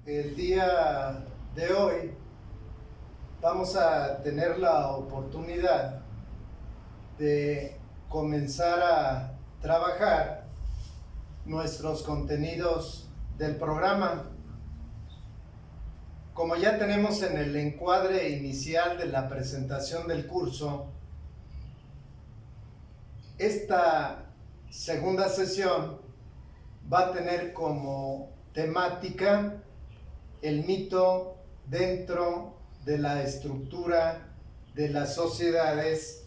El día de hoy vamos a tener la oportunidad de comenzar a trabajar nuestros contenidos del programa. Como ya tenemos en el encuadre inicial de la presentación del curso, esta segunda sesión va a tener como temática el mito dentro de la estructura de las sociedades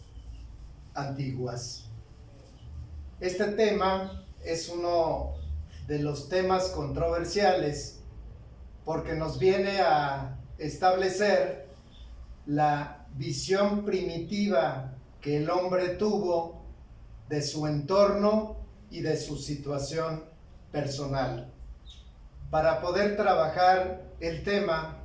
antiguas. Este tema es uno de los temas controversiales porque nos viene a establecer la visión primitiva que el hombre tuvo de su entorno y de su situación personal. Para poder trabajar el tema,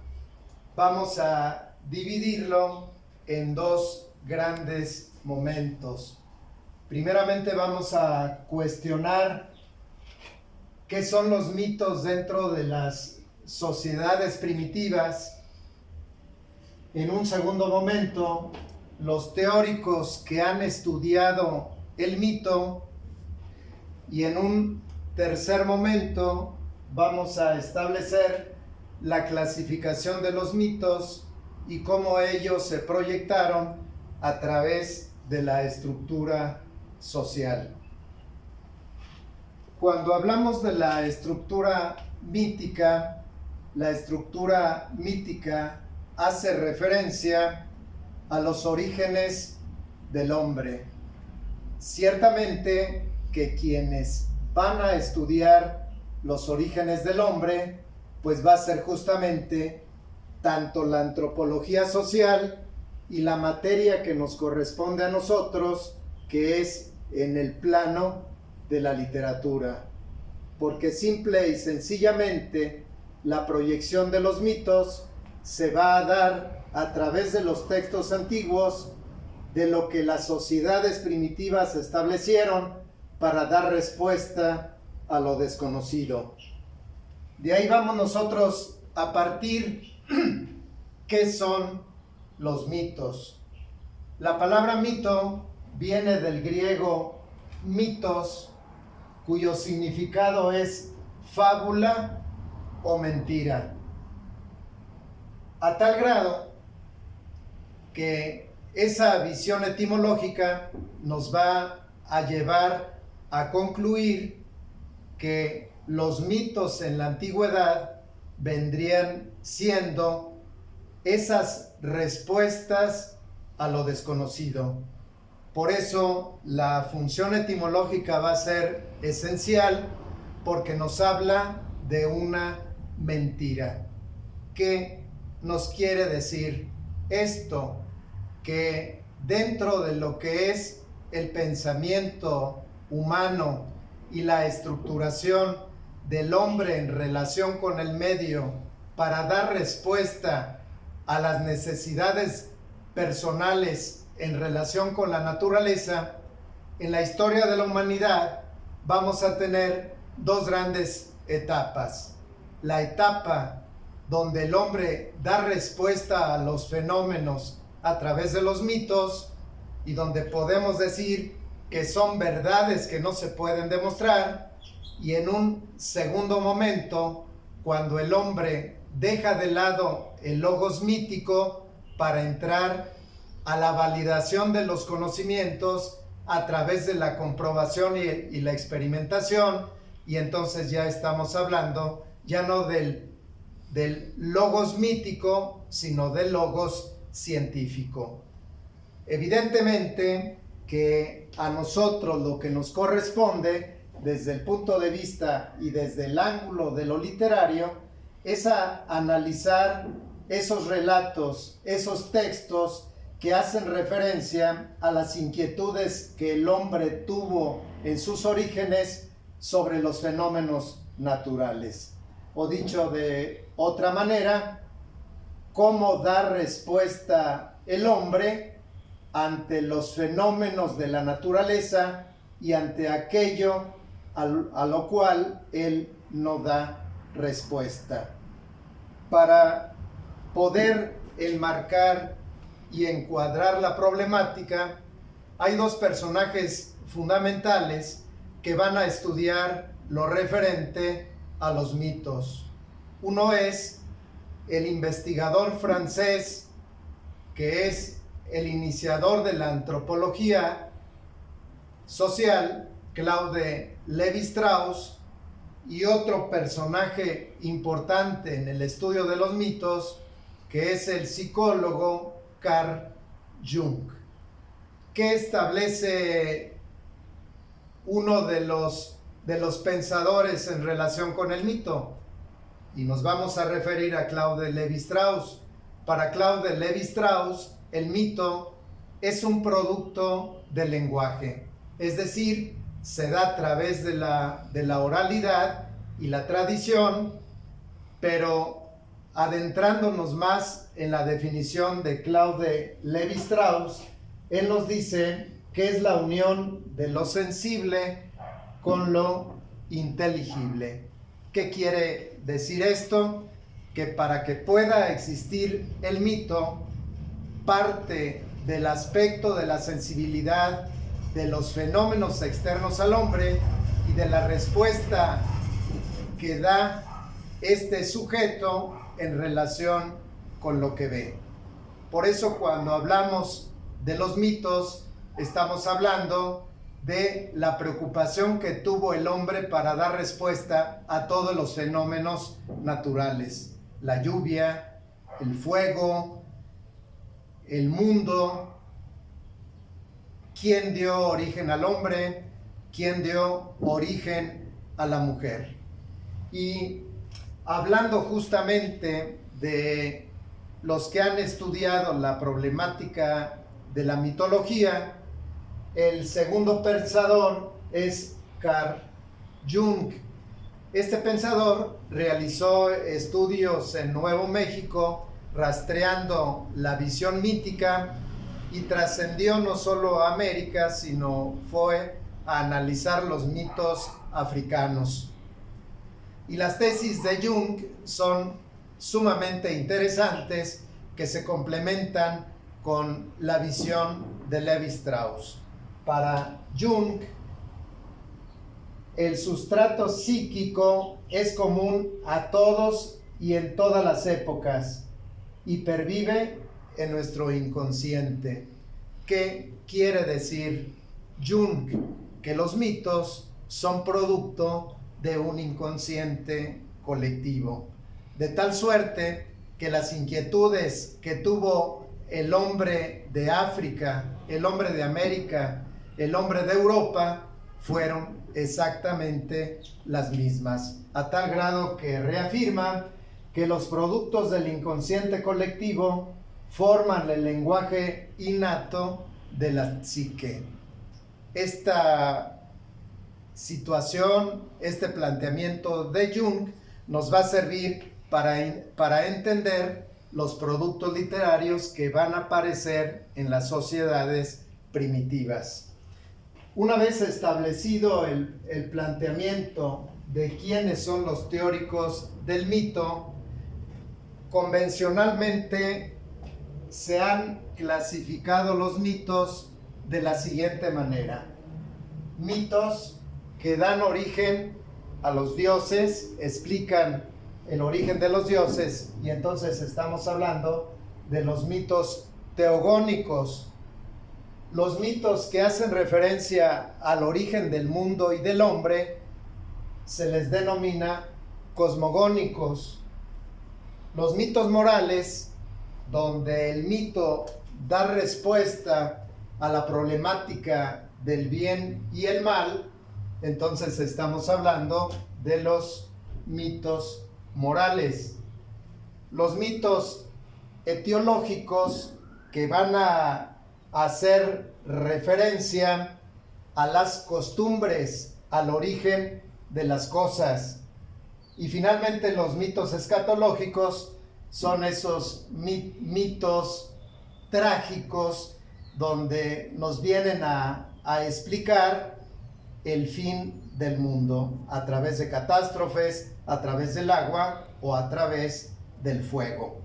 vamos a dividirlo en dos grandes momentos. Primeramente vamos a cuestionar qué son los mitos dentro de las sociedades primitivas. En un segundo momento, los teóricos que han estudiado el mito. Y en un tercer momento, vamos a establecer la clasificación de los mitos y cómo ellos se proyectaron a través de la estructura social. Cuando hablamos de la estructura mítica hace referencia a los orígenes del hombre. Ciertamente que quienes van a estudiar los orígenes del hombre, pues va a ser justamente tanto la antropología social y la materia que nos corresponde a nosotros, que es en el plano de la literatura. Porque simple y sencillamente la proyección de los mitos se va a dar a través de los textos antiguos, de lo que las sociedades primitivas establecieron para dar respuesta a lo desconocido. De ahí vamos nosotros a partir. ¿Qué son los mitos? La palabra mito viene del griego mitos, cuyo significado es fábula o mentira. A tal grado que esa visión etimológica nos va a llevar a concluir que los mitos en la antigüedad vendrían siendo esas respuestas a lo desconocido. Por eso la función etimológica va a ser esencial, porque nos habla de una mentira. ¿Qué nos quiere decir esto? Que dentro de lo que es el pensamiento humano y la estructuración del hombre en relación con el medio para dar respuesta a las necesidades personales en relación con la naturaleza, en la historia de la humanidad vamos a tener dos grandes etapas. La etapa donde el hombre da respuesta a los fenómenos a través de los mitos, y donde podemos decir que son verdades que no se pueden demostrar. Y en un segundo momento, cuando el hombre deja de lado el logos mítico para entrar a la validación de los conocimientos a través de la comprobación y la experimentación, y entonces ya estamos hablando ya no del logos mítico, sino del logos científico. Evidentemente que a nosotros lo que nos corresponde desde el punto de vista y desde el ángulo de lo literario es a analizar esos relatos, esos textos que hacen referencia a las inquietudes que el hombre tuvo en sus orígenes sobre los fenómenos naturales. O dicho de otra manera, cómo dar respuesta el hombre ante los fenómenos de la naturaleza y ante aquello a lo cual él no da respuesta. para poder enmarcar y encuadrar la problemática, hay dos personajes fundamentales que van a estudiar lo referente a los mitos. Uno es el investigador francés, que es el iniciador de la antropología social, Claude Lévi-Strauss, y otro personaje importante en el estudio de los mitos, que es el psicólogo Carl Jung. ¿Qué establece uno de los pensadores en relación con el mito? Y nos vamos a referir a Claude Lévi-Strauss. Para Claude Lévi-Strauss, el mito es un producto del lenguaje, es decir, se da a través de la oralidad y la tradición, pero adentrándonos más en la definición de Claude Lévi-Strauss, él nos dice que es la unión de lo sensible con lo inteligible. ¿Qué quiere decir esto? Que para que pueda existir el mito, parte del aspecto de la sensibilidad de los fenómenos externos al hombre y de la respuesta que da este sujeto en relación con lo que ve. Por eso cuando hablamos de los mitos, estamos hablando de la preocupación que tuvo el hombre para dar respuesta a todos los fenómenos naturales. La lluvia, el fuego, el mundo. ¿Quién dio origen al hombre? ¿Quién dio origen a la mujer? Y hablando justamente de los que han estudiado la problemática de la mitología, el segundo pensador es Carl Jung. Este pensador realizó estudios en Nuevo México rastreando la visión mítica y trascendió no solo a América, sino fue a analizar los mitos africanos. Y las tesis de Jung son sumamente interesantes, que se complementan con la visión de Lévi-Strauss. Para Jung, el sustrato psíquico es común a todos y en todas las épocas y pervive en nuestro inconsciente. ¿Qué quiere decir Jung? Que los mitos son producto de un inconsciente colectivo, de tal suerte que las inquietudes que tuvo el hombre de África, el hombre de América, el hombre de Europa, fueron exactamente las mismas, a tal grado que reafirma que los productos del inconsciente colectivo forman el lenguaje innato de la psique. Esta situación, este planteamiento de Jung nos va a servir para entender los productos literarios que van a aparecer en las sociedades primitivas. Una vez establecido el planteamiento de quiénes son los teóricos del mito, convencionalmente se han clasificado los mitos de la siguiente manera. Mitos que dan origen a los dioses, explican el origen de los dioses, y entonces estamos hablando de los mitos teogónicos. Los mitos que hacen referencia al origen del mundo y del hombre se les denomina cosmogónicos. Los mitos morales, donde el mito da respuesta a la problemática del bien y el mal, entonces estamos hablando de los mitos morales. Los mitos etiológicos, que van a hacer referencia a las costumbres, al origen de las cosas. Y finalmente los mitos escatológicos son esos mitos trágicos donde nos vienen a explicar el fin del mundo a través de catástrofes, a través del agua o a través del fuego.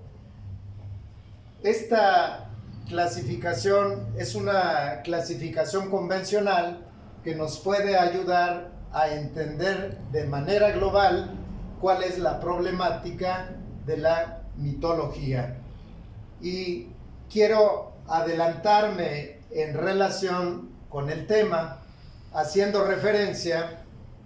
Esta clasificación es una clasificación convencional que nos puede ayudar a entender de manera global cuál es la problemática de la mitología. Y quiero adelantarme en relación con el tema, haciendo referencia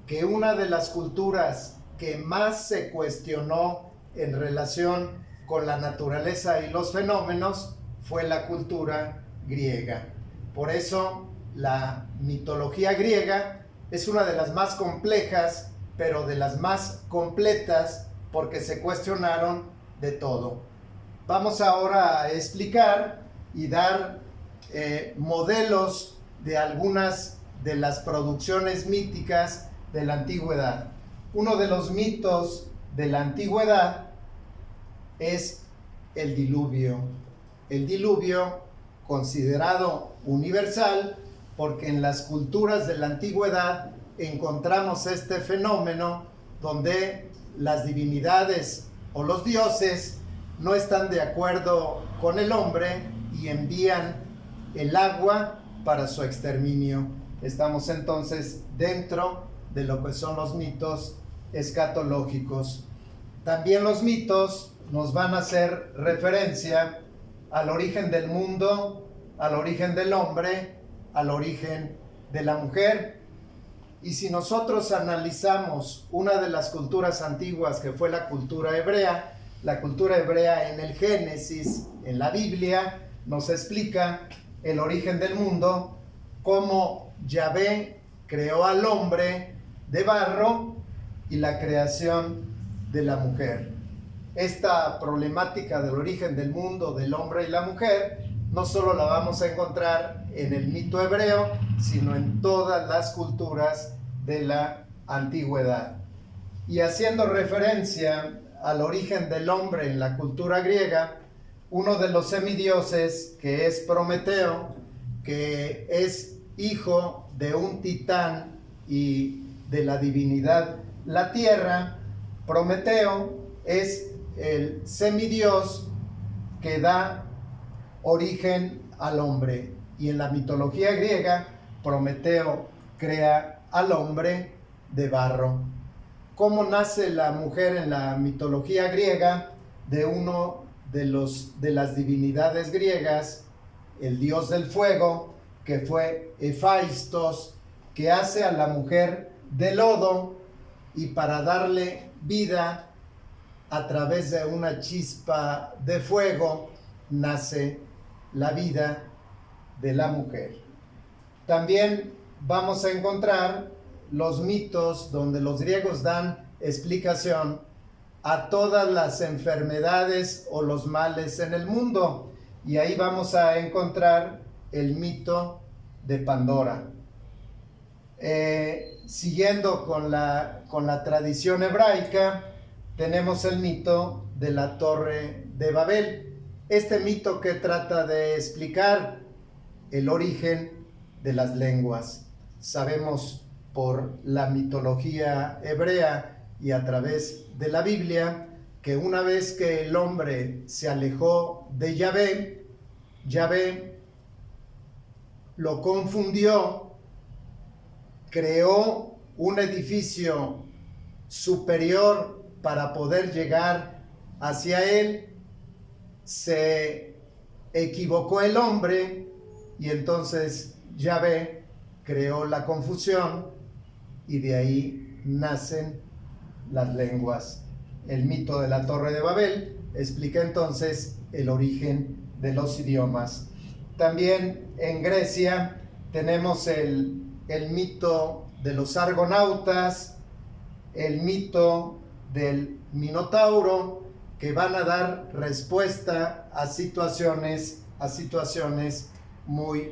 que una de las culturas que más se cuestionó en relación con la naturaleza y los fenómenos fue la cultura griega. Por eso la mitología griega es una de las más complejas, pero de las más completas, porque se cuestionaron de todo. Vamos ahora a explicar y dar modelos de algunas de las producciones míticas de la antigüedad. Uno de los mitos de la antigüedad es el diluvio. El diluvio, considerado universal, porque en las culturas de la antigüedad encontramos este fenómeno donde las divinidades o los dioses no están de acuerdo con el hombre y envían el agua para su exterminio. Estamos entonces dentro de lo que son los mitos escatológicos. También los mitos nos van a hacer referencia al origen del mundo, al origen del hombre, al origen de la mujer. Y si nosotros analizamos una de las culturas antiguas, que fue la cultura hebrea en el Génesis, en la Biblia, nos explica el origen del mundo, cómo Yahvé creó al hombre de barro y la creación de la mujer. Esta problemática del origen del mundo, del hombre y la mujer, no solo la vamos a encontrar en el mito hebreo, sino en todas las culturas de la antigüedad. Y haciendo referencia al origen del hombre en la cultura griega, uno de los semidioses, que es Prometeo, que es hijo de un titán y de la divinidad la tierra, Prometeo es el semidios que da origen al hombre. Y en la mitología griega, Prometeo crea al hombre de barro. ¿Cómo nace la mujer en la mitología griega? De uno de las divinidades griegas, el dios del fuego, que fue Hefaistos, que hace a la mujer de lodo, y para darle vida a través de una chispa de fuego nace la vida de la mujer. También vamos a encontrar los mitos donde los griegos dan explicación a todas las enfermedades o los males en el mundo, y ahí vamos a encontrar el mito de Pandora. Siguiendo con la tradición hebraica, tenemos el mito de la Torre de Babel. Este mito que trata de explicar el origen de las lenguas. Sabemos por la mitología hebrea y a través de la Biblia que una vez que el hombre se alejó de Yahvé, Yahvé lo confundió, creó un edificio superior para poder llegar hacia él, se equivocó el hombre y entonces Yahvé creó la confusión y de ahí nacen las lenguas. El mito de la Torre de Babel explica entonces el origen de los idiomas. También en Grecia tenemos el mito de los argonautas, el mito del Minotauro, que van a dar respuesta a situaciones muy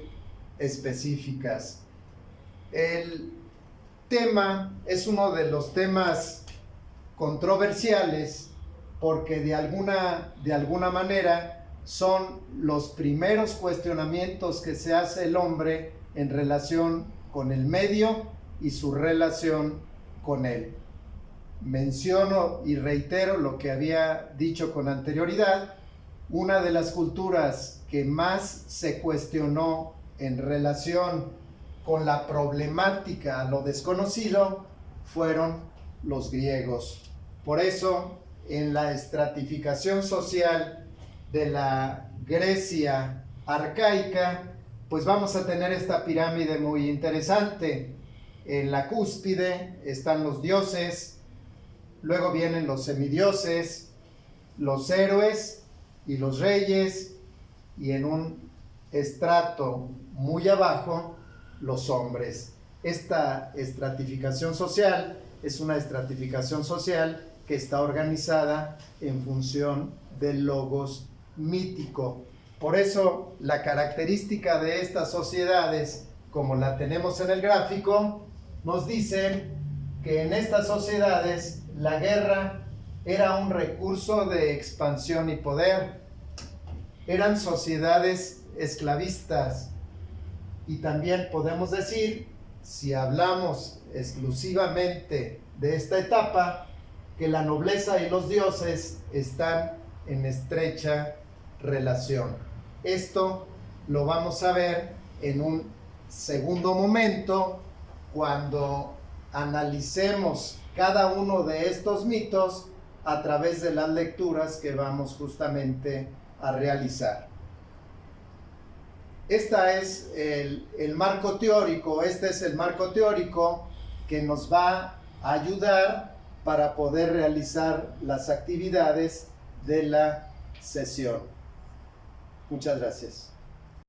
específicas. El tema es uno de los temas controversiales porque de alguna manera son los primeros cuestionamientos que se hace el hombre en relación con el medio y su relación con él. menciono y reitero lo que había dicho con anterioridad. Una de las culturas que más se cuestionó en relación con la problemática a lo desconocido fueron los griegos. Por eso, en la estratificación social de la Grecia arcaica, pues vamos a tener esta pirámide muy interesante. En la cúspide están los dioses, luego vienen los semidioses, los héroes y los reyes, y en un estrato muy abajo, los hombres. Esta estratificación social es una estratificación social que está organizada en función del logos mítico. Por eso, la característica de estas sociedades, como la tenemos en el gráfico, nos dice que en estas sociedades la guerra era un recurso de expansión y poder. Eran sociedades esclavistas. Y también podemos decir, si hablamos exclusivamente de esta etapa, que la nobleza y los dioses están en estrecha relación. Esto lo vamos a ver en un segundo momento, cuando analicemos cada uno de estos mitos a través de las lecturas que vamos justamente a realizar. Este es el marco teórico que nos va a ayudar para poder realizar las actividades de la sesión. Muchas gracias.